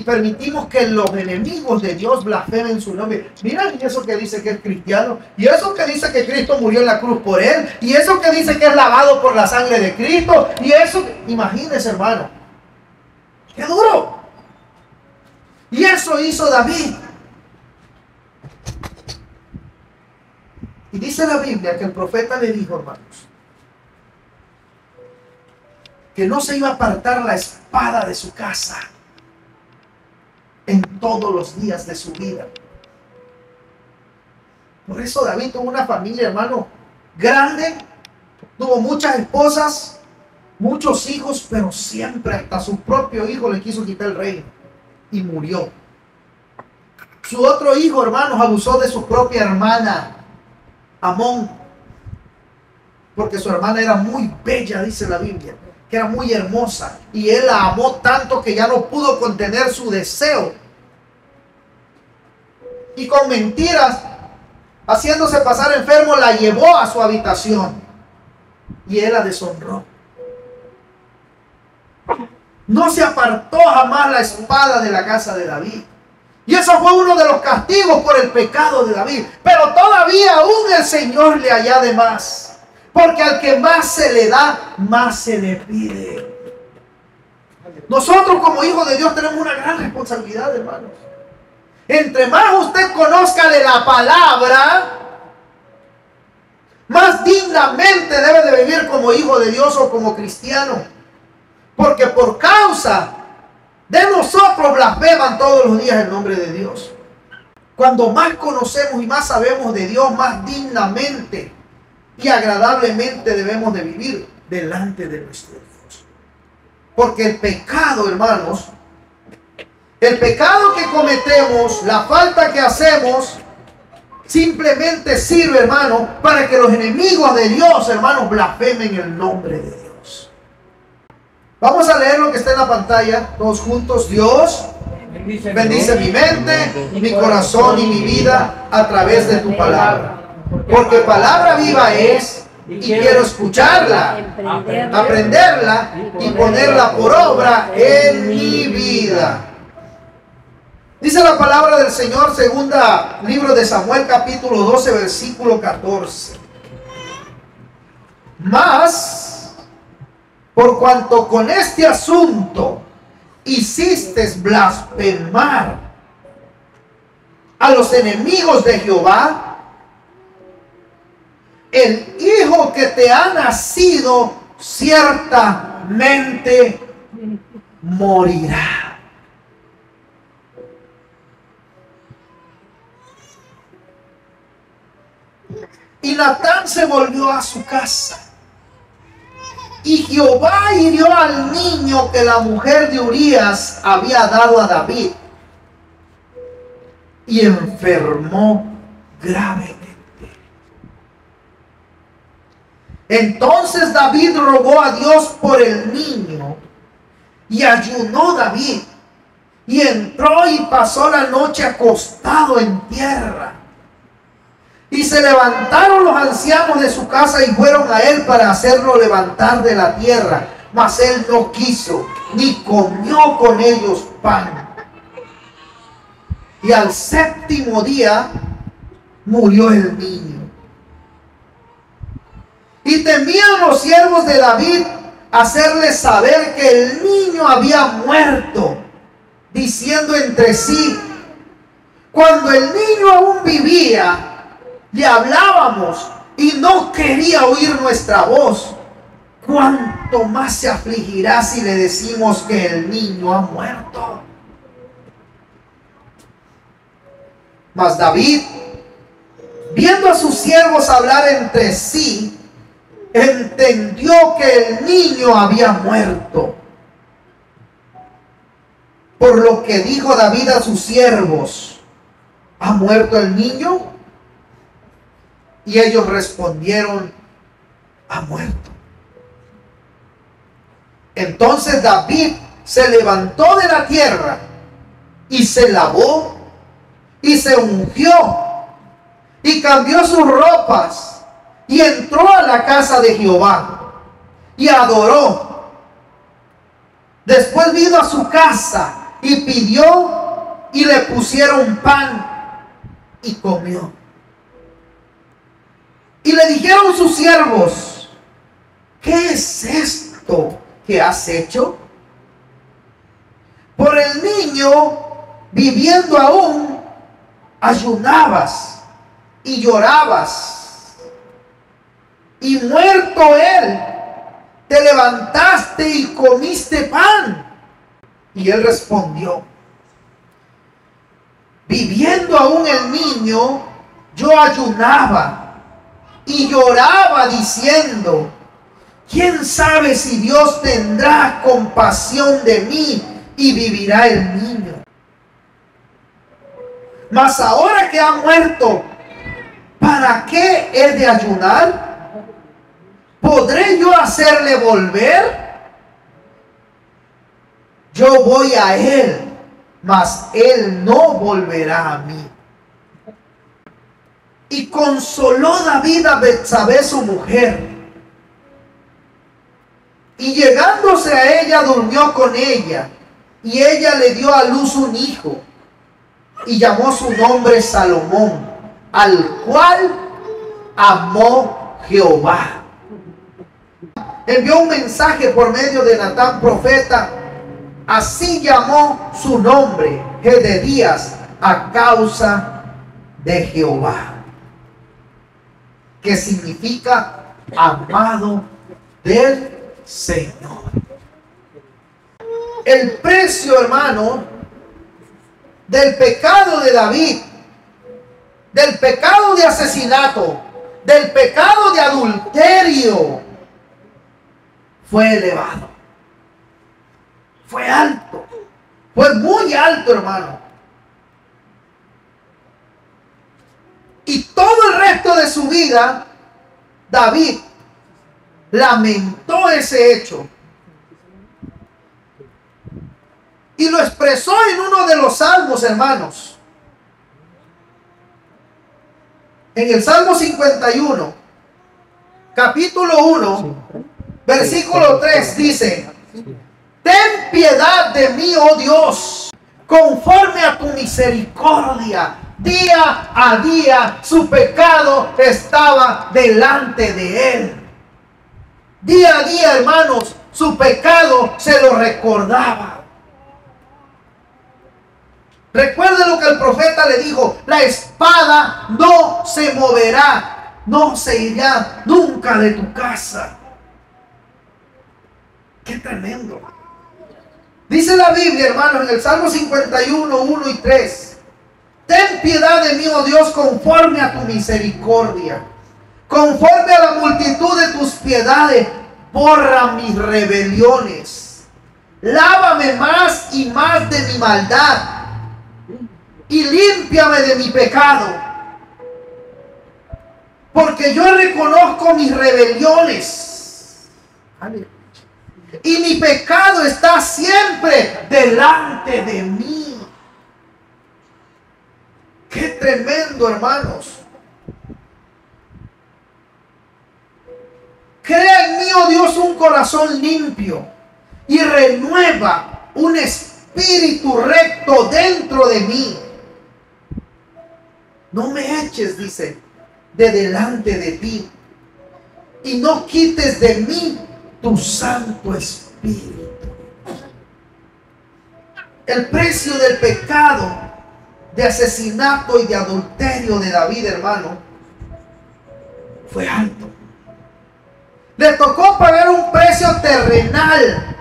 permitimos que los enemigos de Dios blasfemen su nombre. Mira, y eso que dice que es cristiano, y eso que dice que Cristo murió en la cruz por él, y eso que dice que es lavado por la sangre de Cristo, y eso, imagínese, hermano, qué duro. Y eso hizo David. Y dice la Biblia que el profeta le dijo, hermanos, que no se iba a apartar la espada de su casa en todos los días de su vida. Por eso David tuvo una familia, hermano, grande, tuvo muchas esposas, muchos hijos, pero siempre hasta su propio hijo le quiso quitar el reino y murió. Su otro hijo, hermanos, abusó de su propia hermana, Amón, porque su hermana era muy bella, dice la Biblia, que era muy hermosa, y él la amó tanto que ya no pudo contener su deseo, y con mentiras, haciéndose pasar enfermo, la llevó a su habitación y él la deshonró. No se apartó jamás la espada de la casa de David. Y eso fue uno de los castigos por el pecado de David. Pero todavía aún el Señor le añade más. Porque al que más se le da, más se le pide. Nosotros como hijos de Dios tenemos una gran responsabilidad, hermanos. Entre más usted conozca de la palabra, más dignamente debe de vivir como hijo de Dios o como cristiano. Porque por causa de nosotros blasfeman todos los días el nombre de Dios. Cuando más conocemos y más sabemos de Dios, más dignamente y agradablemente debemos de vivir delante de nuestro Dios. Porque el pecado, hermanos, el pecado que cometemos, la falta que hacemos, simplemente sirve, hermano, para que los enemigos de Dios, hermanos, blasfemen el nombre de Dios. Vamos a leer lo que está en la pantalla, todos juntos. Dios bendice mi mente, mi corazón y mi vida a través de tu palabra. Porque palabra viva es y quiero escucharla, aprenderla y ponerla por obra en mi vida. Dice la palabra del Señor, segunda libro de Samuel, capítulo 12, versículo 14. Mas, por cuanto con este asunto hiciste blasfemar a los enemigos de Jehová, el hijo que te ha nacido ciertamente morirá. Y Natán se volvió a su casa. Y Jehová hirió al niño que la mujer de Urías había dado a David. Y enfermó gravemente. Entonces David rogó a Dios por el niño. Y ayunó David. Y entró y pasó la noche acostado en tierra. Y se levantaron los ancianos de su casa y fueron a él para hacerlo levantar de la tierra. Mas él no quiso, ni comió con ellos pan. Y al séptimo día murió el niño. Y temían los siervos de David hacerle saber que el niño había muerto, diciendo entre sí: cuando el niño aún vivía, le hablábamos y no quería oír nuestra voz. ¿Cuánto más se afligirá si le decimos que el niño ha muerto? Mas David, viendo a sus siervos hablar entre sí, entendió que el niño había muerto. Por lo que dijo David a sus siervos: ¿ha muerto el niño? Y ellos respondieron: ha muerto. Entonces David se levantó de la tierra y se lavó y se ungió y cambió sus ropas y entró a la casa de Jehová y adoró. Después vino a su casa y pidió y le pusieron pan y comió. Y le dijeron sus siervos: ¿qué es esto que has hecho? Por el niño, viviendo aún, ayunabas y llorabas. Y muerto él, te levantaste y comiste pan. Y él respondió: viviendo aún el niño, yo ayunaba y lloraba diciendo: ¿quién sabe si Dios tendrá compasión de mí y vivirá el niño? Mas ahora que ha muerto, ¿para qué he de ayunar? ¿Podré yo hacerle volver? Yo voy a él, mas él no volverá a mí. Y consoló David a Betsabé su mujer, y llegándose a ella durmió con ella, y ella le dio a luz un hijo, y llamó su nombre Salomón, al cual amó Jehová. Envió un mensaje por medio de Natán profeta. Así llamó su nombre, Gededías, a causa de Jehová, que significa amado del Señor. El precio, hermano, del pecado de David, del pecado de asesinato, del pecado de adulterio, fue elevado. Fue alto. Fue muy alto, hermano. Y todo el resto de su vida, David lamentó ese hecho. Y lo expresó en uno de los salmos, hermanos. En el Salmo 51, capítulo 1, versículo 3 dice: ten piedad de mí, oh Dios, conforme a tu misericordia. Día a día su pecado estaba delante de él. Día a día, hermanos, su pecado se lo recordaba. Recuerde lo que el profeta le dijo: la espada no se moverá, no se irá nunca de tu casa. Qué tremendo. Dice la Biblia, hermanos, en el Salmo 51, 1 y 3: ten piedad de mí, oh Dios, conforme a tu misericordia, conforme a la multitud de tus piedades, borra mis rebeliones. Lávame más y más de mi maldad, y límpiame de mi pecado, porque yo reconozco mis rebeliones. Aleluya. Y mi pecado está siempre delante de mí. Qué tremendo, hermanos. Crea en mí, oh Dios, un corazón limpio, y renueva un espíritu recto dentro de mí. No me eches, dice, de delante de ti, y no quites de mí tu Santo Espíritu. El precio del pecado de asesinato y de adulterio de David, hermano, fue alto. Le tocó pagar un precio terrenal.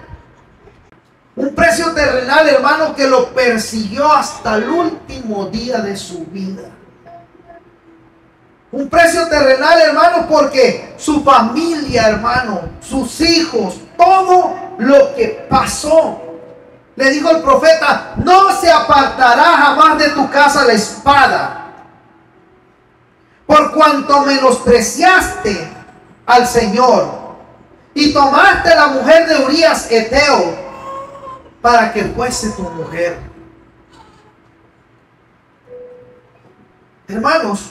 Un precio terrenal, hermano, que lo persiguió hasta el último día de su vida. Un precio terrenal, hermano, porque su familia, hermano, sus hijos, todo lo que pasó. Le dijo el profeta: no se apartará jamás de tu casa la espada, por cuanto menospreciaste al Señor y tomaste la mujer de Urías Eteo para que fuese tu mujer. Hermanos,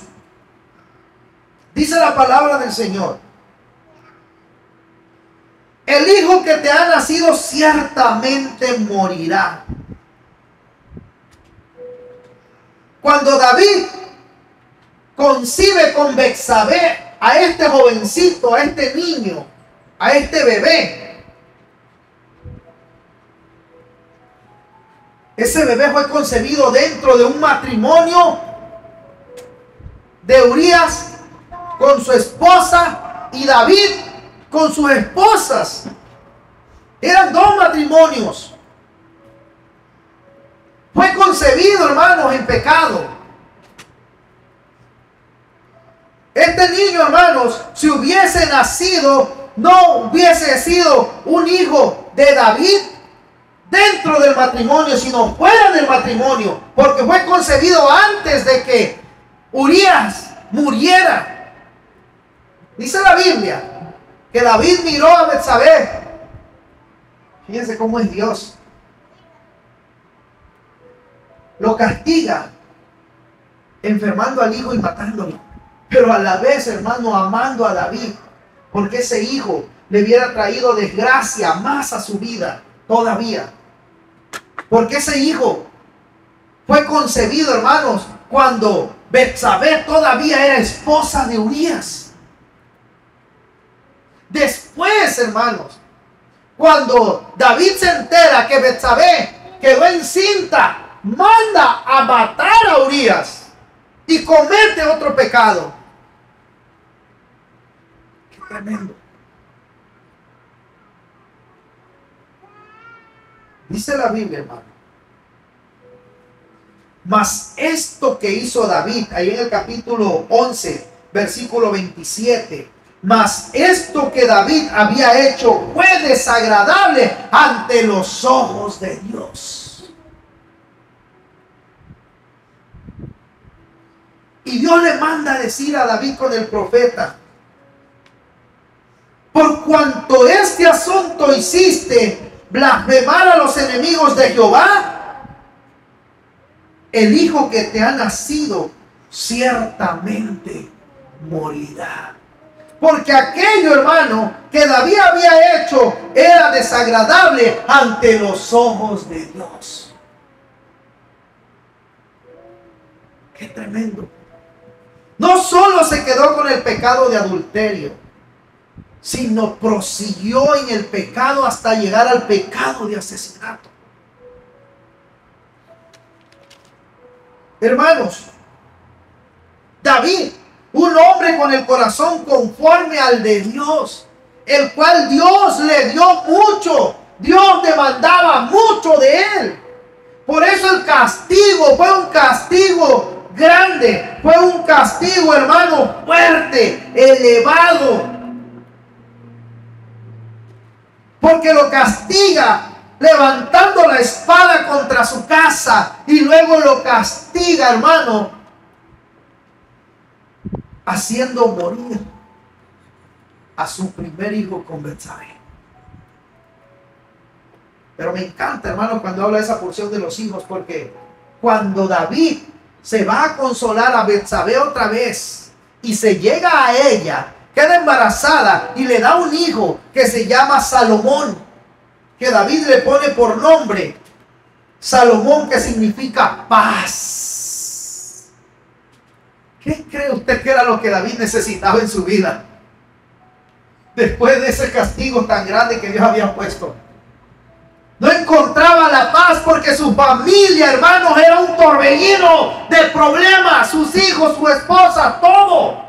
dice la palabra del Señor: el hijo que te ha nacido ciertamente morirá, Cuando David concibe con Betsabé a este jovencito, a este niño, a este bebé, ese bebé fue concebido dentro de un matrimonio de Urías con su esposa y David con sus esposas. Eran dos matrimonios. Fue concebido, hermanos, en pecado. Este niño, hermanos, si hubiese nacido, no hubiese sido un hijo de David dentro del matrimonio, sino fuera del matrimonio, porque fue concebido antes de que Urías muriera. Dice la Biblia que David miró a Betsabé. Fíjense cómo es Dios. Lo castiga, enfermando al hijo y matándolo, pero a la vez, hermano, amando a David, porque ese hijo le hubiera traído desgracia más a su vida todavía. Porque ese hijo fue concebido, hermanos, cuando Betsabé todavía era esposa de Urías. Después, hermanos, cuando David se entera que Betsabé quedó encinta, manda a matar a Urías y comete otro pecado. Qué tremendo. Dice la Biblia, hermano. Mas esto que hizo David, ahí en el capítulo 11, versículo 27, mas esto que David había hecho fue desagradable ante los ojos de Dios. Y Dios le manda a decir a David con el profeta: por cuanto este asunto hiciste, blasfemar a los enemigos de Jehová, el hijo que te ha nacido ciertamente morirá. Porque aquello, hermano, que David había hecho era desagradable ante los ojos de Dios. Qué tremendo. No solo se quedó con el pecado de adulterio, sino prosiguió en el pecado hasta llegar al pecado de asesinato. Hermanos, David, un hombre con el corazón conforme al de Dios, el cual Dios le dio mucho, Dios demandaba mucho de él. Por eso el castigo fue un castigo grande, fue un castigo, hermano, fuerte, elevado. Porque lo castiga levantando la espada contra su casa, y luego lo castiga, hermano, haciendo morir a su primer hijo con Betsabé. Pero me encanta, hermano, cuando habla de esa porción de los hijos, porque cuando David se va a consolar a Betsabé otra vez y se llega a ella, queda embarazada y le da un hijo que se llama Salomón, que David le pone por nombre Salomón, que significa paz. ¿Qué cree usted que era lo que David necesitaba en su vida? Después de ese castigo tan grande que Dios había puesto. No encontraba la paz porque su familia, hermanos, era un torbellino de problemas. Sus hijos, su esposa, todo.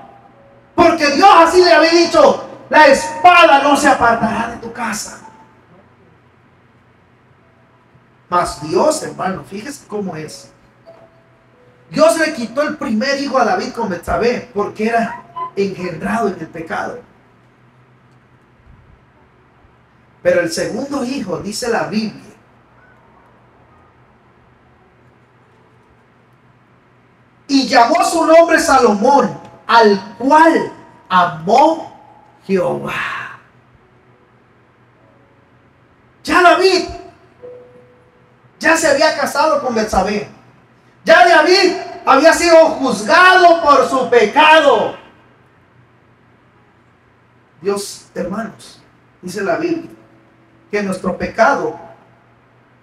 Porque Dios así le había dicho: la espada no se apartará de tu casa. Mas Dios, hermano, fíjese cómo es. Dios le quitó el primer hijo a David con Betsabé porque era engendrado en el pecado. Pero el segundo hijo, dice la Biblia, y llamó su nombre Salomón, al cual amó Jehová. Ya David ya se había casado con Betsabé. Ya David había sido juzgado por su pecado. Dios, hermanos, dice la Biblia, que nuestro pecado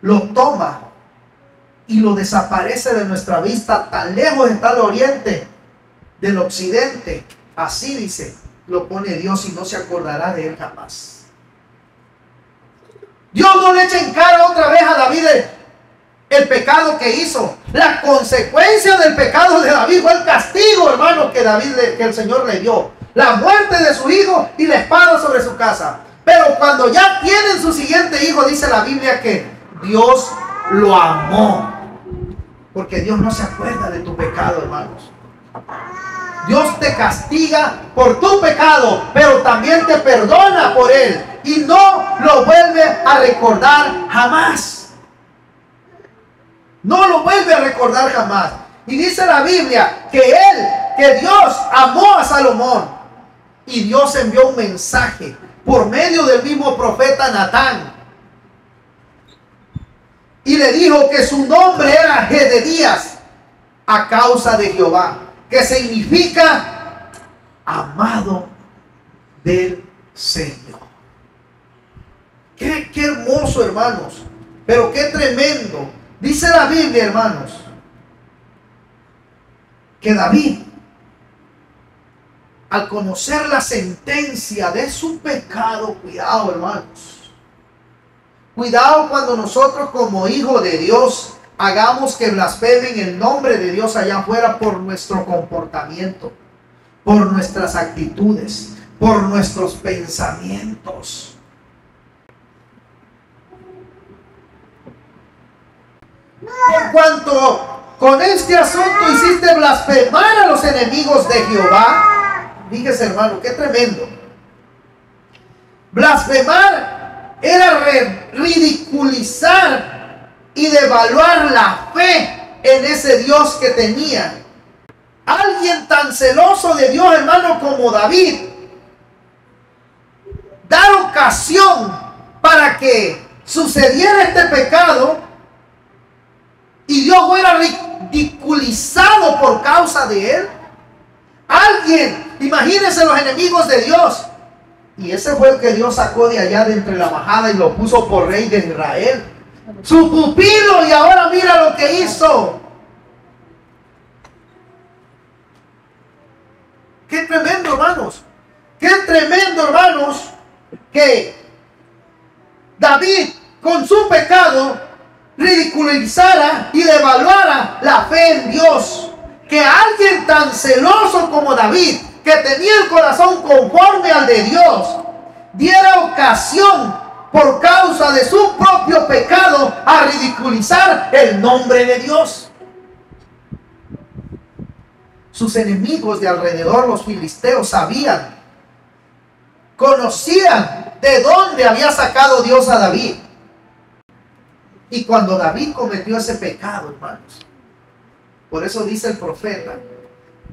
lo toma y lo desaparece de nuestra vista. Tan lejos está el oriente del occidente. Así dice, lo pone Dios y no se acordará de él jamás. Dios no le echa en cara otra vez a David el pecado que hizo. La consecuencia del pecado de David fue el castigo, hermano, que el Señor le dio. La muerte de su hijo y la espada sobre su casa. Pero cuando ya tienen su siguiente hijo, dice la Biblia que Dios lo amó. Porque Dios no se acuerda de tu pecado, hermanos. Dios te castiga por tu pecado, pero también te perdona por él. Y no lo vuelve a recordar jamás. No lo vuelve a recordar jamás. Y dice la Biblia que Dios amó a Salomón. Y Dios envió un mensaje por medio del mismo profeta Natán. Y le dijo que su nombre era Jededías, a causa de Jehová, que significa amado del Señor. Qué hermoso, hermanos. Pero qué tremendo. Dice la Biblia, hermanos, que David, al conocer la sentencia de su pecado, cuidado, hermanos. Cuidado cuando nosotros como hijos de Dios hagamos que blasfemen el nombre de Dios allá afuera por nuestro comportamiento, por nuestras actitudes, por nuestros pensamientos. Por cuanto con este asunto hiciste blasfemar a los enemigos de Jehová. Fíjese, hermano, qué tremendo. Blasfemar era ridiculizar y devaluar la fe en ese Dios que tenía. Alguien tan celoso de Dios, hermano, como David, dar ocasión para que sucediera este pecado y Dios fuera ridiculizado por causa de él. Alguien, imagínense los enemigos de Dios. Y ese fue el que Dios sacó de allá de entre la majada y lo puso por rey de Israel. Su pupilo, y ahora mira lo que hizo. Qué tremendo, hermanos. Qué tremendo, hermanos, que David con su pecado ridiculizara y devaluara la fe en Dios. Que alguien tan celoso como David, que tenía el corazón conforme al de Dios, diera ocasión por causa de su propio pecado a ridiculizar el nombre de Dios. Sus enemigos de alrededor, los filisteos, sabían, conocían de dónde había sacado Dios a David. Y cuando David cometió ese pecado, hermanos, por eso dice el profeta,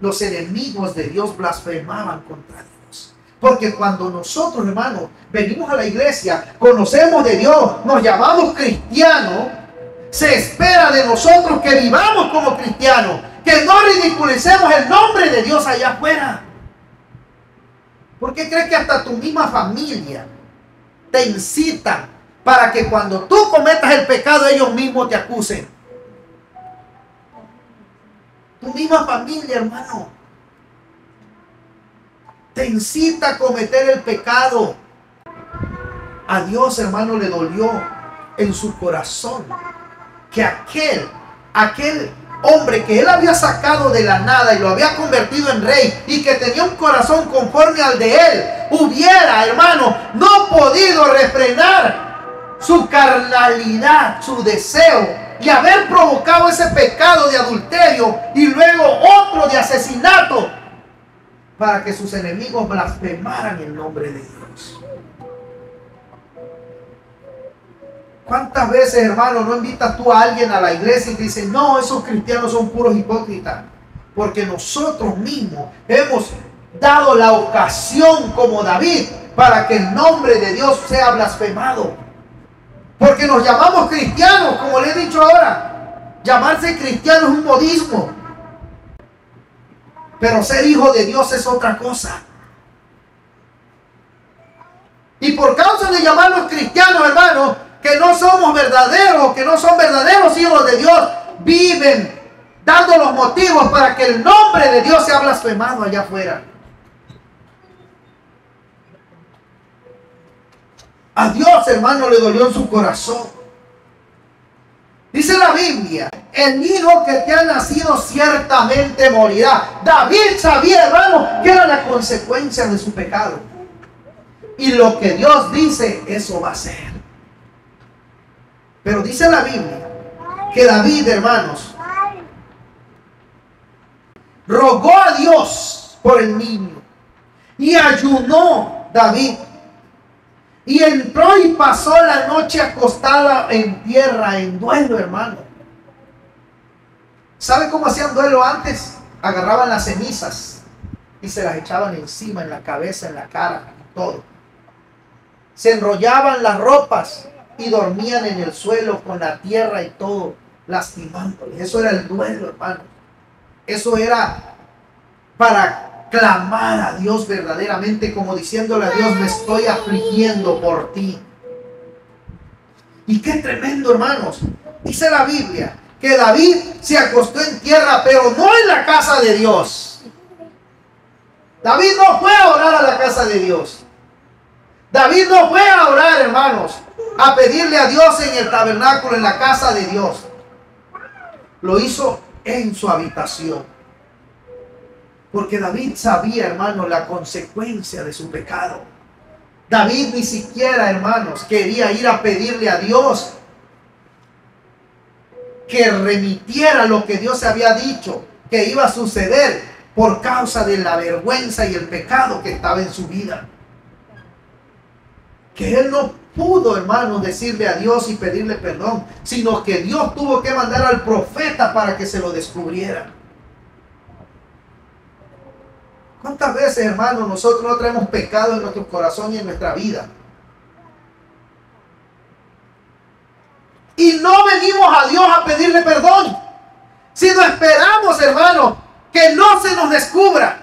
los enemigos de Dios blasfemaban contra Dios. Porque cuando nosotros, hermanos, venimos a la iglesia, conocemos de Dios, nos llamamos cristianos, se espera de nosotros que vivamos como cristianos, que no ridiculicemos el nombre de Dios allá afuera. ¿Por qué crees que hasta tu misma familia te incitan para que cuando tú cometas el pecado ellos mismos te acusen? Tu misma familia, hermano, te incita a cometer el pecado. A Dios, hermano, le dolió en su corazón que aquel hombre que él había sacado de la nada y lo había convertido en rey y que tenía un corazón conforme al de él, hubiera, hermano, no podido refrenar su carnalidad, su deseo, y haber provocado ese pecado de adulterio y luego otro de asesinato para que sus enemigos blasfemaran el nombre de Dios. ¿Cuántas veces, hermano, no invitas tú a alguien a la iglesia y te dicen, no, esos cristianos son puros hipócritas? Porque nosotros mismos hemos dado la ocasión como David para que el nombre de Dios sea blasfemado. Porque nos llamamos cristianos, como le he dicho ahora. Llamarse cristiano es un modismo. Pero ser hijo de Dios es otra cosa. Y por causa de llamarnos cristianos, hermanos, que no somos verdaderos, que no son verdaderos hijos de Dios, viven dando los motivos para que el nombre de Dios sea blasfemado allá afuera. A Dios, hermano, le dolió en su corazón. Dice la Biblia, el hijo que te ha nacido ciertamente morirá. David sabía, hermano, que era la consecuencia de su pecado. Y lo que Dios dice, eso va a ser. Pero dice la Biblia que David, hermanos, rogó a Dios por el niño. Y ayunó David. Y entró y pasó la noche acostada en tierra, en duelo, hermano. ¿Sabe cómo hacían duelo antes? Agarraban las cenizas y se las echaban encima, en la cabeza, en la cara, todo. Se enrollaban las ropas y dormían en el suelo con la tierra y todo, lastimándoles. Eso era el duelo, hermano. Eso era para clamar a Dios verdaderamente, como diciéndole a Dios, me estoy afligiendo por ti. Y qué tremendo, hermanos. Dice la Biblia que David se acostó en tierra, pero no en la casa de Dios. David no fue a orar a la casa de Dios. David no fue a orar, hermanos, a pedirle a Dios en el tabernáculo, en la casa de Dios. Lo hizo en su habitación. Porque David sabía, hermanos, la consecuencia de su pecado. David ni siquiera, hermanos, quería ir a pedirle a Dios que remitiera lo que Dios había dicho que iba a suceder por causa de la vergüenza y el pecado que estaba en su vida. Que él no pudo, hermanos, decirle a Dios y pedirle perdón, sino que Dios tuvo que mandar al profeta para que se lo descubriera. ¿Cuántas veces, hermanos, nosotros no traemos pecado en nuestro corazón y en nuestra vida? Y no venimos a Dios a pedirle perdón, sino esperamos, hermanos, que no se nos descubra.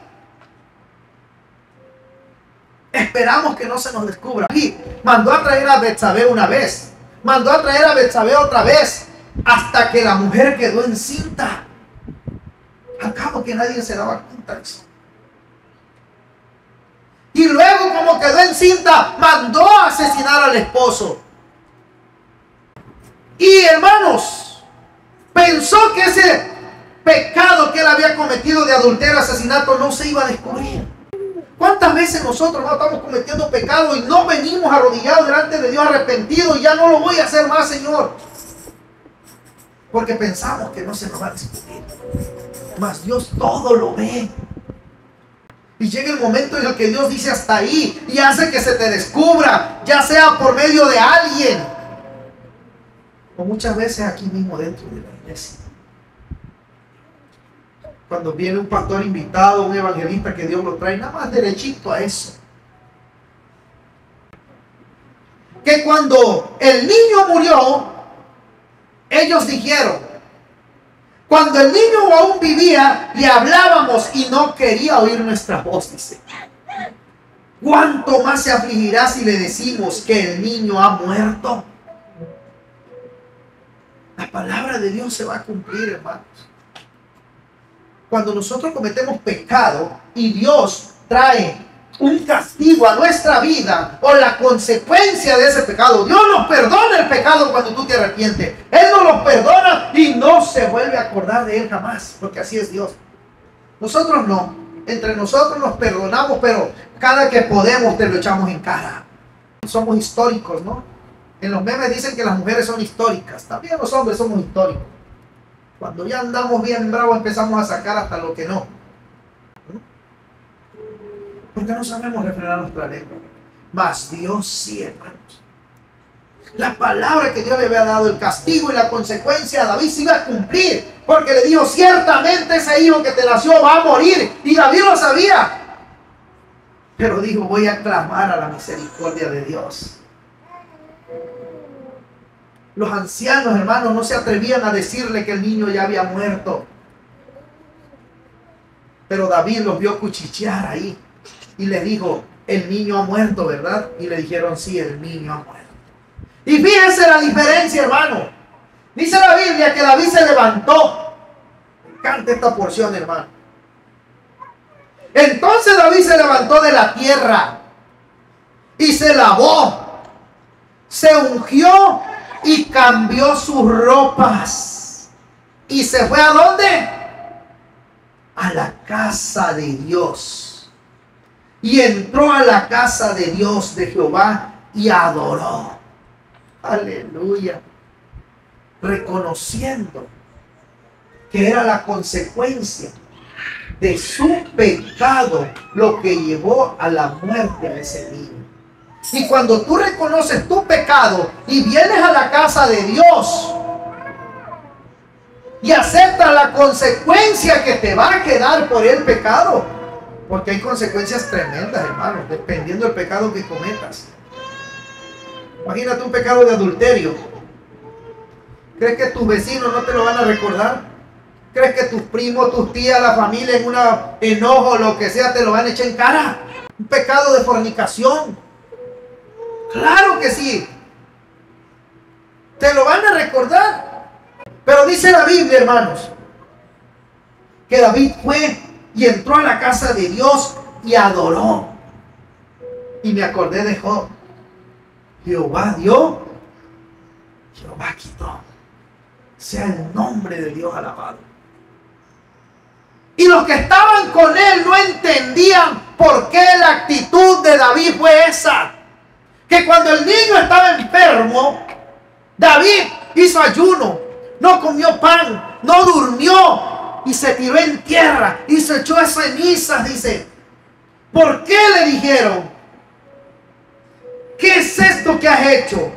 Esperamos que no se nos descubra. Y mandó a traer a Betsabé una vez, mandó a traer a Betsabé otra vez, hasta que la mujer quedó encinta. Al cabo que nadie se daba cuenta de eso. Y luego, como quedó encinta, mandó a asesinar al esposo. Y, hermanos, pensó que ese pecado que él había cometido de adulterio, asesinato, no se iba a descubrir. ¿Cuántas veces nosotros no estamos cometiendo pecado y no venimos arrodillados delante de Dios arrepentidos y ya no lo voy a hacer más, Señor? Porque pensamos que no se nos va a descubrir. Mas Dios todo lo ve. Y llega el momento en el que Dios dice hasta ahí y hace que se te descubra, ya sea por medio de alguien o muchas veces aquí mismo dentro de la iglesia. Cuando viene un pastor invitado, un evangelista que Dios lo trae, nada más derechito a eso. Que cuando el niño murió, ellos dijeron, cuando el niño aún vivía, le hablábamos y no quería oír nuestra voz, dice. ¿Cuánto más se afligirá si le decimos que el niño ha muerto? La palabra de Dios se va a cumplir, hermanos. Cuando nosotros cometemos pecado y Dios trae un castigo a nuestra vida o la consecuencia de ese pecado, Dios nos perdona el pecado cuando tú te arrepientes. Él nos lo perdona y no se vuelve a acordar de él jamás, porque así es Dios. Nosotros no. Entre nosotros nos perdonamos, pero cada que podemos te lo echamos en cara. Somos históricos, ¿no? En los memes dicen que las mujeres son históricas. También los hombres somos históricos. Cuando ya andamos bien bravos empezamos a sacar hasta lo que no. Porque no sabemos refrenar nuestra lengua. Mas Dios sí, hermanos. La palabra que Dios le había dado, el castigo y la consecuencia a David se iba a cumplir. Porque le dijo, ciertamente ese hijo que te nació va a morir. Y David lo sabía. Pero dijo, voy a clamar a la misericordia de Dios. Los ancianos, hermanos, no se atrevían a decirle que el niño ya había muerto. Pero David los vio cuchichear ahí. Y le dijo, el niño ha muerto, ¿verdad? Y le dijeron, sí, el niño ha muerto. Y fíjense la diferencia, hermano. Dice la Biblia que David se levantó. Me encanta esta porción, hermano. Entonces David se levantó de la tierra y se lavó, se ungió y cambió sus ropas. ¿Y se fue a dónde? A la casa de Dios. Y entró a la casa de Dios, de Jehová, y adoró. Aleluya. Reconociendo que era la consecuencia de su pecado lo que llevó a la muerte de ese niño. Y cuando tú reconoces tu pecado y vienes a la casa de Dios y aceptas la consecuencia que te va a quedar por el pecado, porque hay consecuencias tremendas, hermano, dependiendo del pecado que cometas. Imagínate un pecado de adulterio. ¿Crees que tus vecinos no te lo van a recordar? ¿Crees que tus primos, tus tías, la familia en un enojo, lo que sea, te lo van a echar en cara? Un pecado de fornicación. Claro que sí. Te lo van a recordar. Pero dice la Biblia, hermanos, que David fue y entró a la casa de Dios y adoró. Y me acordé de Job. Jehová dio, Jehová quitó. Sea el nombre de Dios alabado. Y los que estaban con él no entendían por qué la actitud de David fue esa. Que cuando el niño estaba enfermo, David hizo ayuno, no comió pan, no durmió y se tiró en tierra y se echó a cenizas, dice. ¿Por qué le dijeron? ¿Qué es esto que has hecho?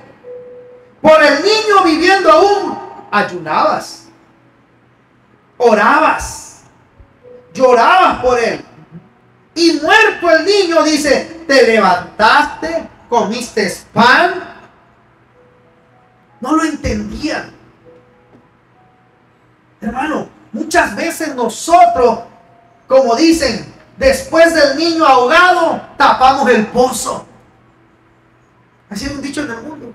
Por el niño viviendo aún, ayunabas, orabas, llorabas por él. Y muerto el niño, dice, te levantaste, comiste pan. No lo entendían. Hermano, muchas veces nosotros, como dicen, después del niño ahogado, tapamos el pozo. Así es un dicho en el mundo.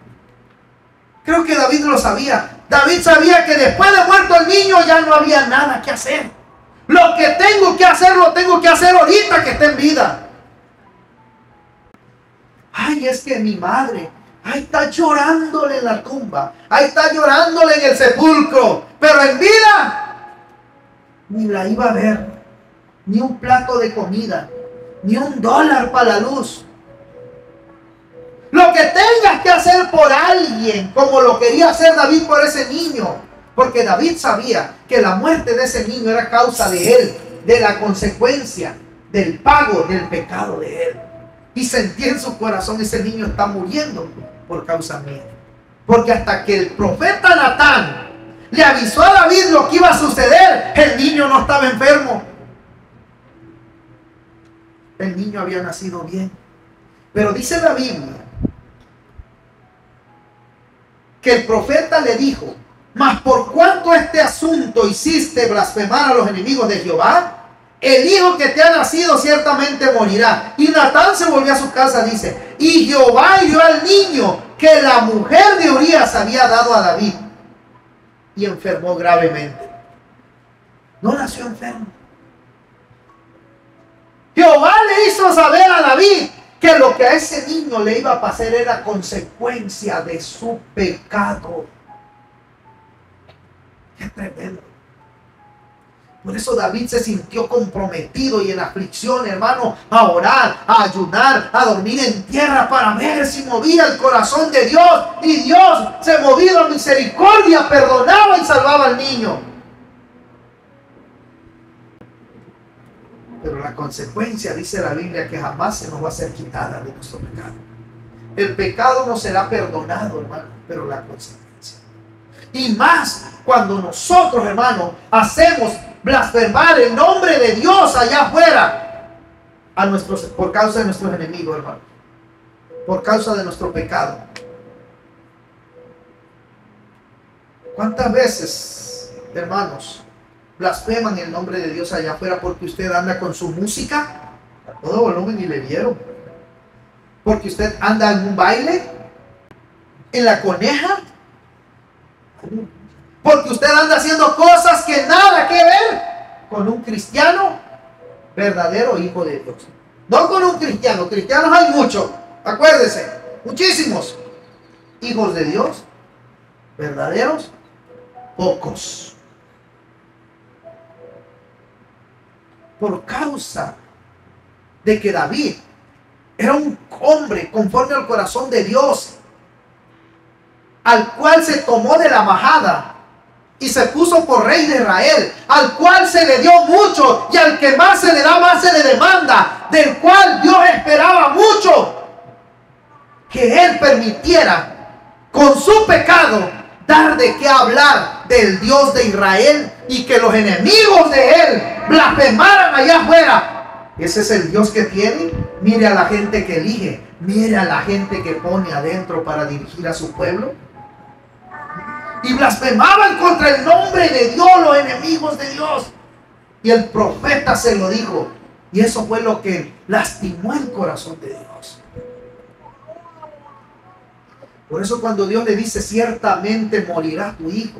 Creo que David lo sabía. David sabía que después de muerto el niño ya no había nada que hacer. Lo que tengo que hacer, lo tengo que hacer ahorita que esté en vida. Ay, es que mi madre, ahí está llorándole en la tumba, ahí está llorándole en el sepulcro, pero en vida ni la iba a ver, ni un plato de comida, ni $1 para la luz. Lo que tengas que hacer por alguien, como lo quería hacer David por ese niño, porque David sabía que la muerte de ese niño era causa de él, de la consecuencia, del pago del pecado de él. Y sentía en su corazón, ese niño está muriendo por causa mía. Porque hasta que el profeta Natán le avisó a David lo que iba a suceder, el niño no estaba enfermo. El niño había nacido bien. Pero dice la Biblia que el profeta le dijo: mas por cuanto este asunto hiciste blasfemar a los enemigos de Jehová, el hijo que te ha nacido ciertamente morirá. Y Natán se volvió a su casa, dice, y Jehová hirió al niño que la mujer de Urías había dado a David, y enfermó gravemente. No nació enfermo. Jehová le hizo saber a David que lo que a ese niño le iba a pasar era consecuencia de su pecado. Qué tremendo. Por eso David se sintió comprometido y en aflicción, hermano, a orar, a ayunar, a dormir en tierra para ver si movía el corazón de Dios. Y Dios, se movido a misericordia, perdonaba y salvaba al niño. Pero la consecuencia, dice la Biblia, que jamás se nos va a ser quitada de nuestro pecado. El pecado no será perdonado, hermano, pero la consecuencia. Y más cuando nosotros, hermano, hacemos blasfemar el nombre de Dios allá afuera por causa de nuestros enemigos, hermano, por causa de nuestro pecado. ¿Cuántas veces, hermanos, blasfeman el nombre de Dios allá afuera porque usted anda con su música a todo volumen y le vieron? Porque usted anda en un baile, en la coneja. Porque usted anda haciendo cosas que nada que ver con un cristiano verdadero hijo de Dios. No con un cristiano. Cristianos hay muchos. Acuérdese. Muchísimos. Hijos de Dios verdaderos, pocos. Por causa de que David era un hombre conforme al corazón de Dios, al cual se tomó de la majada y se puso por rey de Israel, al cual se le dio mucho y al que más se le da, más se le demanda, del cual Dios esperaba mucho, que él permitiera con su pecado dar de qué hablar del Dios de Israel y que los enemigos de él blasfemaran allá afuera. Ese es el Dios que tiene. Mire a la gente que elige, mire a la gente que pone adentro para dirigir a su pueblo. Y blasfemaban contra el nombre de Dios los enemigos de Dios. Y el profeta se lo dijo. Y eso fue lo que lastimó el corazón de Dios. Por eso cuando Dios le dice, ciertamente morirá tu hijo.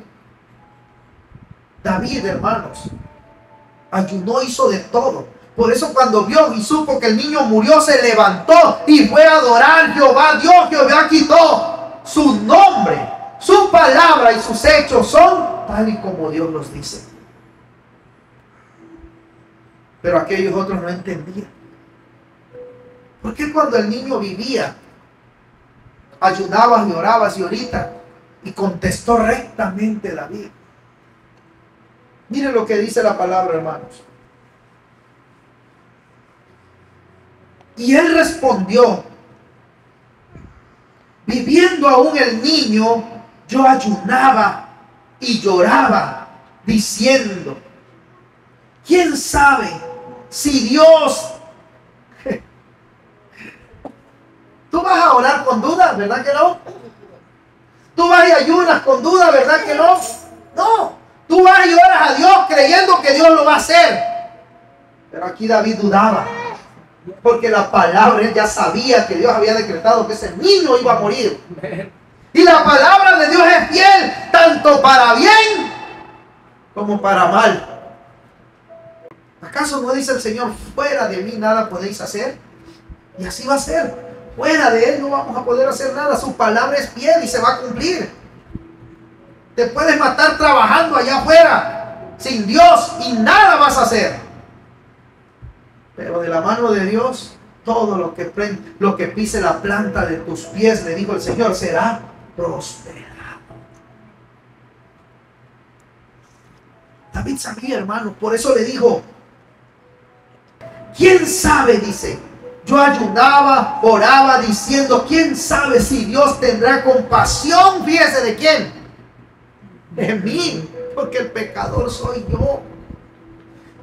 David, hermanos, ayunó, hizo de todo. Por eso cuando vio y supo que el niño murió, se levantó y fue a adorar a Jehová. Dios, Jehová quitó su nombre, su palabra y sus hechos son tal y como Dios los dice. Pero aquellos otros no entendían. ¿Por qué cuando el niño vivía, ayunabas y orabas y ahorita? Y contestó rectamente David. Mire lo que dice la palabra, hermanos. Y él respondió, viviendo aún el niño, yo ayunaba y lloraba, diciendo, ¿quién sabe si Dios... Tú vas a orar con dudas, ¿verdad que no? Tú vas y ayunas con dudas, ¿verdad que no? No, tú vas y oras a Dios creyendo que Dios lo va a hacer. Pero aquí David dudaba, porque la palabra, él ya sabía que Dios había decretado que ese niño iba a morir. Y la palabra de Dios es fiel, tanto para bien como para mal. ¿Acaso no dice el Señor, fuera de mí nada podéis hacer? Y así va a ser. Fuera de Él no vamos a poder hacer nada. Su palabra es fiel y se va a cumplir. Te puedes matar trabajando allá afuera sin Dios y nada vas a hacer. Pero de la mano de Dios, todo lo que pise la planta de tus pies, le dijo el Señor, será prosperado. David sabía, hermano, por eso le dijo, ¿quién sabe? Dice, yo ayunaba, oraba, diciendo, ¿quién sabe si Dios tendrá compasión? Fíjese, ¿de quién? De mí, porque el pecador soy yo.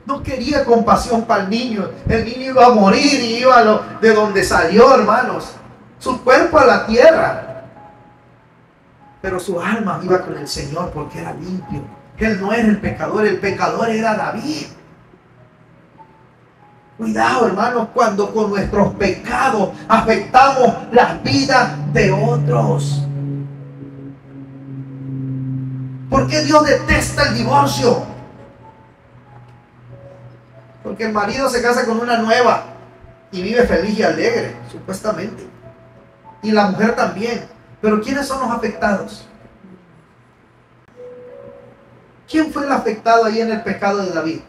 No quería compasión para el niño. El niño iba a morir y iba de donde salió, hermanos. Su cuerpo a la tierra. Pero su alma iba con el Señor porque era limpio. Él no era el pecador era David. Cuidado, hermanos, cuando con nuestros pecados afectamos las vidas de otros. ¿Por qué Dios detesta el divorcio? Porque el marido se casa con una nueva y vive feliz y alegre, supuestamente. Y la mujer también. Pero ¿quiénes son los afectados? ¿Quién fue el afectado ahí en el pecado de David?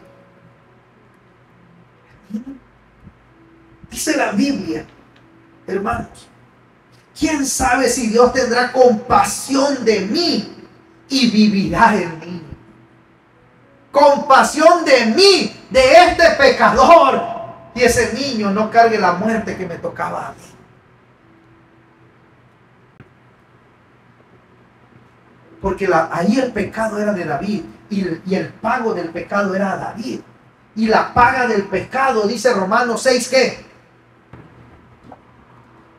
Dice la Biblia, hermanos, ¿quién sabe si Dios tendrá compasión de mí y vivirá en mí? Compasión de mí, de este pecador, y ese niño no cargue la muerte que me tocaba a mí. Porque ahí el pecado era de David y el pago del pecado era David. Y la paga del pecado, dice Romanos 6, ¿qué?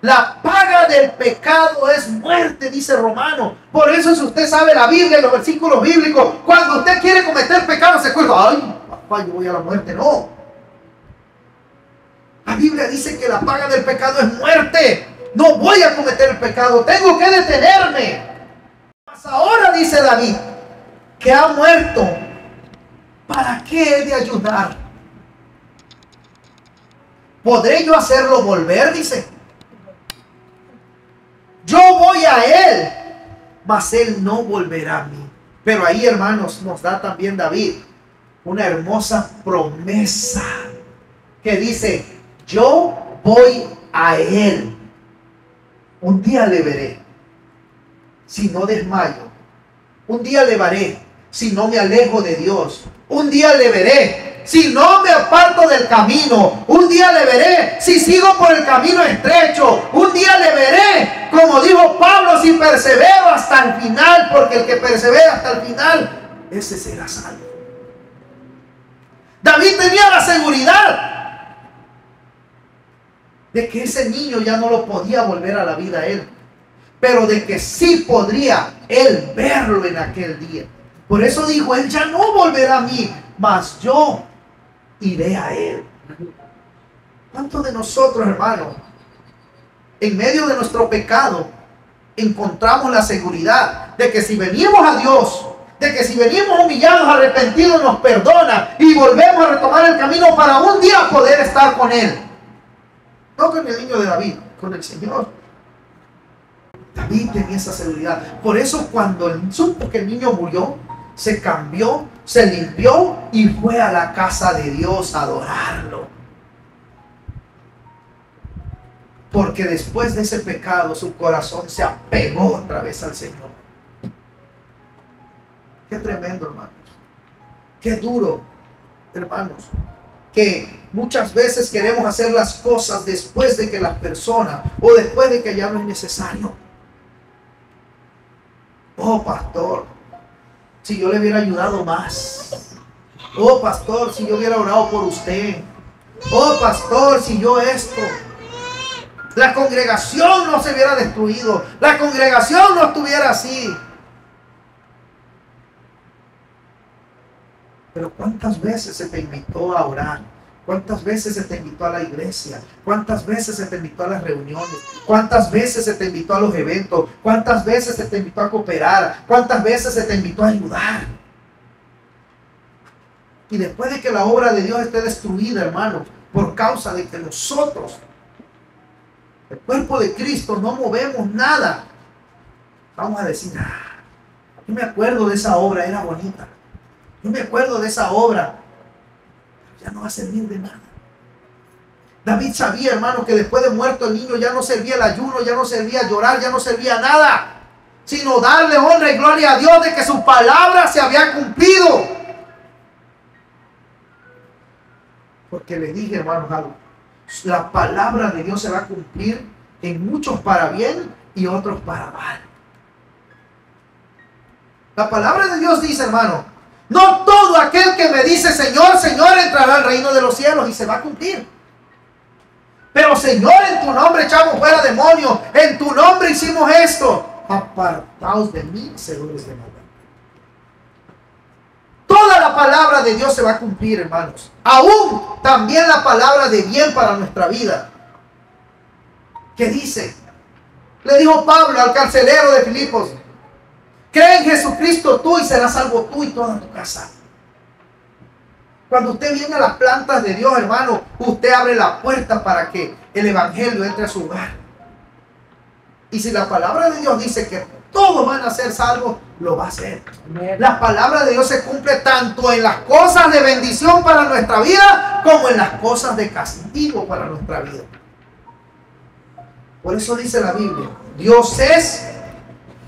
La paga del pecado es muerte, dice Romano. Por eso, si usted sabe la Biblia y los versículos bíblicos, cuando usted quiere cometer pecado, se acuerda, ay, papá, yo voy a la muerte. No. La Biblia dice que la paga del pecado es muerte. No voy a cometer el pecado, tengo que detenerme. Mas ahora, dice David, que ha muerto, ¿para qué he de ayudar? ¿Podré yo hacerlo volver? Dice. Yo voy a él, mas él no volverá a mí. Pero ahí, hermanos, nos da también David una hermosa promesa que dice: yo voy a él. Un día le veré, si no desmayo. Un día le veré, si no me alejo de Dios. Un día le veré, si no me aparto del camino. Un día le veré, si sigo por el camino estrecho. Un día le veré, como dijo Pablo, si persevero hasta el final, porque el que persevera hasta el final, ese será salvo. David tenía la seguridad de que ese niño ya no lo podía volver a la vida a él, pero de que sí podría él verlo en aquel día. Por eso dijo: él ya no volverá a mí, mas yo iré a él. ¿Cuántos de nosotros, hermanos, en medio de nuestro pecado, encontramos la seguridad de que si venimos a Dios, de que si venimos humillados, arrepentidos, nos perdona y volvemos a retomar el camino para un día poder estar con él? No con el niño de David, con el Señor. David tenía esa seguridad. Por eso cuando él supo que el niño murió, se cambió, se limpió y fue a la casa de Dios a adorarlo. Porque después de ese pecado su corazón se apegó otra vez al Señor. Qué tremendo, hermanos. Qué duro, hermanos, que muchas veces queremos hacer las cosas después de que las personas, o después de que ya no es necesario. Oh, pastor, si yo le hubiera ayudado más. Oh, pastor, si yo hubiera orado por usted. Oh, pastor, si yo esto. La congregación no se hubiera destruido. La congregación no estuviera así. Pero ¿cuántas veces se te invitó a orar? ¿Cuántas veces se te invitó a la iglesia? ¿Cuántas veces se te invitó a las reuniones? ¿Cuántas veces se te invitó a los eventos? ¿Cuántas veces se te invitó a cooperar? ¿Cuántas veces se te invitó a ayudar? Y después de que la obra de Dios esté destruida, hermano, por causa de que nosotros, el cuerpo de Cristo, no movemos nada, vamos a decir: yo me acuerdo de esa obra, era bonita. Yo me acuerdo de esa obra, ya no va a servir de nada. David sabía, hermano, que después de muerto el niño ya no servía el ayuno, ya no servía llorar, ya no servía nada, sino darle honra y gloria a Dios de que su palabra se había cumplido. Porque le dije, hermanos, algo: la palabra de Dios se va a cumplir en muchos para bien y otros para mal. La palabra de Dios dice, hermano: no todo aquel que me dice Señor, Señor entrará al reino de los cielos, y se va a cumplir. Pero Señor, en tu nombre echamos fuera demonios, en tu nombre hicimos esto. Apartaos de mí, hacedores de maldad. Toda la palabra de Dios se va a cumplir, hermanos. Aún también la palabra de bien para nuestra vida. ¿Qué dice? Le dijo Pablo al carcelero de Filipos: cree en Jesucristo tú y serás salvo tú y toda tu casa. Cuando usted viene a las plantas de Dios, hermano, usted abre la puerta para que el evangelio entre a su hogar. Y si la palabra de Dios dice que todos van a ser salvos, lo va a hacer. La palabra de Dios se cumple tanto en las cosas de bendición para nuestra vida como en las cosas de castigo para nuestra vida. Por eso dice la Biblia: Dios es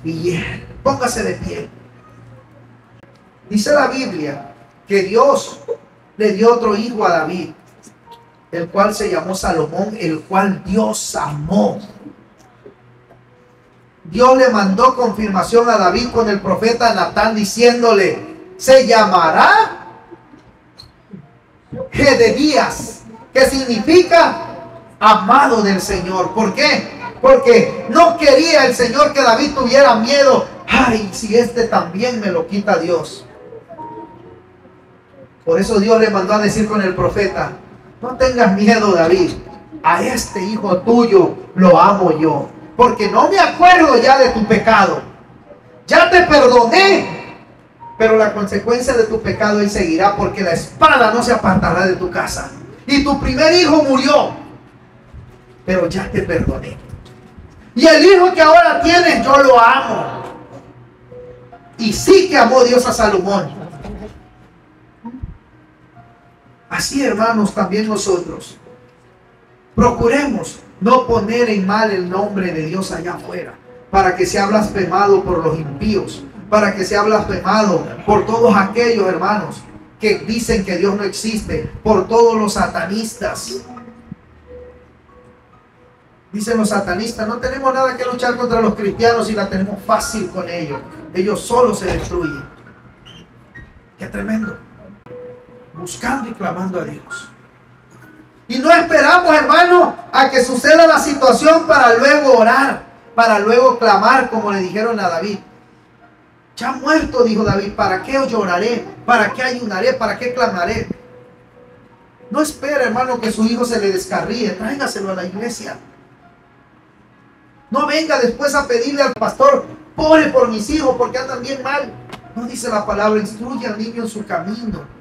fiel. Póngase de pie. Dice la Biblia que Dios le dio otro hijo a David, el cual se llamó Salomón, el cual Dios amó. Dios le mandó confirmación a David con el profeta Natán, diciéndole: se llamará Jededías, que significa amado del Señor. ¿Por qué? Porque no quería el Señor que David tuviera miedo. Ay, si este también me lo quita Dios. Por eso Dios le mandó a decir con el profeta: no tengas miedo, David, a este hijo tuyo lo amo yo, porque no me acuerdo ya de tu pecado. Ya te perdoné. pero la consecuencia de tu pecado ahí seguirá, porque la espada no se apartará de tu casa. Y tu primer hijo murió, pero ya te perdoné. Y el hijo que ahora tienes, yo lo amo. Y sí que amó Dios a Salomón. Así, hermanos, también nosotros procuremos no poner en mal el nombre de Dios allá afuera, para que sea blasfemado por los impíos, para que sea blasfemado por todos aquellos, hermanos, que dicen que Dios no existe, por todos los satanistas. Dicen los satanistas: no tenemos nada que luchar contra los cristianos y la tenemos fácil con ellos. Ellos solos se destruyen. Qué tremendo. Buscando y clamando a Dios. Y no esperamos, hermano, a que suceda la situación para luego orar, para luego clamar, como le dijeron a David. Ya muerto, dijo David, ¿para qué lloraré? ¿Para qué ayunaré? ¿Para qué clamaré? No espera, hermano, que su hijo se le descarríe. Tráigaselo a la iglesia. No venga después a pedirle al pastor: ore por mis hijos porque andan bien mal. No dice la palabra: instruye al niño en su camino.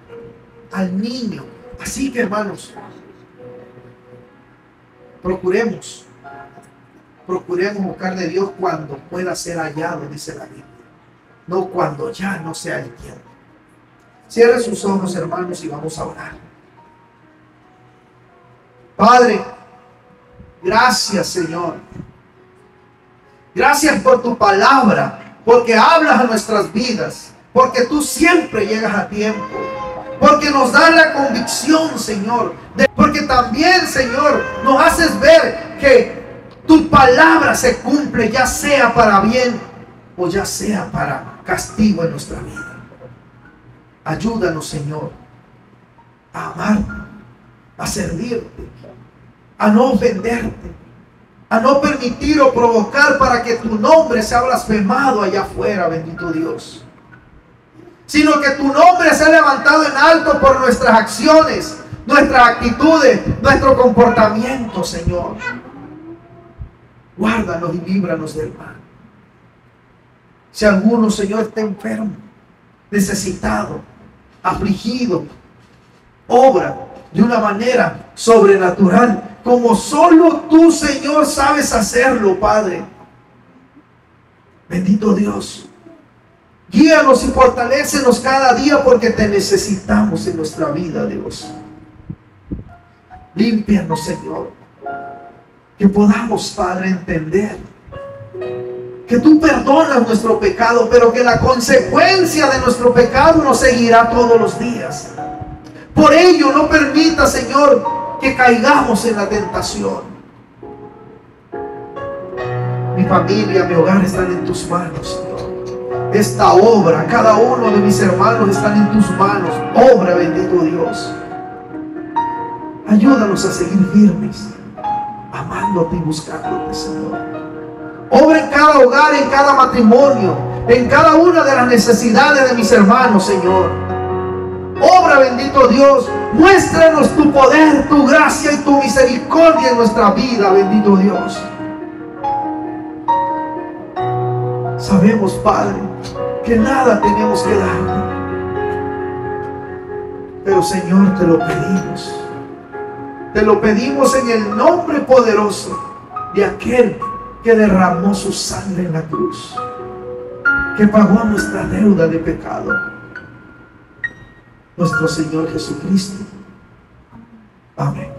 Al niño. Así que, hermanos, procuremos buscar de Dios cuando pueda ser hallado, dice la Biblia, no cuando ya no sea el tiempo. Cierre sus ojos, hermanos, y vamos a orar. Padre, gracias, Señor. Gracias por tu palabra, porque hablas a nuestras vidas, porque tú siempre llegas a tiempo, porque nos da la convicción, Señor, porque también, Señor, nos haces ver que tu palabra se cumple, ya sea para bien o ya sea para castigo en nuestra vida. Ayúdanos, Señor, a amarte, a servirte, a no ofenderte, a no permitir o provocar para que tu nombre sea blasfemado allá afuera, bendito Dios, sino que tu nombre sea levantado en alto por nuestras acciones, nuestras actitudes, nuestro comportamiento, Señor. Guárdanos y líbranos del mal. Si alguno, Señor, está enfermo, necesitado, afligido, obra de una manera sobrenatural, como solo tú, Señor, sabes hacerlo, Padre. Bendito Dios, guíanos y fortalécenos cada día, porque te necesitamos en nuestra vida, Dios. Límpianos, Señor, que podamos, Padre, entender que tú perdonas nuestro pecado, pero que la consecuencia de nuestro pecado nos seguirá todos los días. Por ello, no permita, Señor, que caigamos en la tentación. Mi familia, mi hogar están en tus manos, Señor. Esta obra, cada uno de mis hermanos están en tus manos. Obra, bendito Dios. Ayúdanos a seguir firmes, amándote y buscándote, Señor. Obra en cada hogar, en cada matrimonio, en cada una de las necesidades de mis hermanos, Señor. Obra, bendito Dios. Muéstranos tu poder, tu gracia y tu misericordia en nuestra vida, bendito Dios. Sabemos, Padre, que nada tenemos que darte, pero, Señor, te lo pedimos. Te lo pedimos en el nombre poderoso de aquel que derramó su sangre en la cruz, que pagó nuestra deuda de pecado, nuestro Señor Jesucristo. Amén.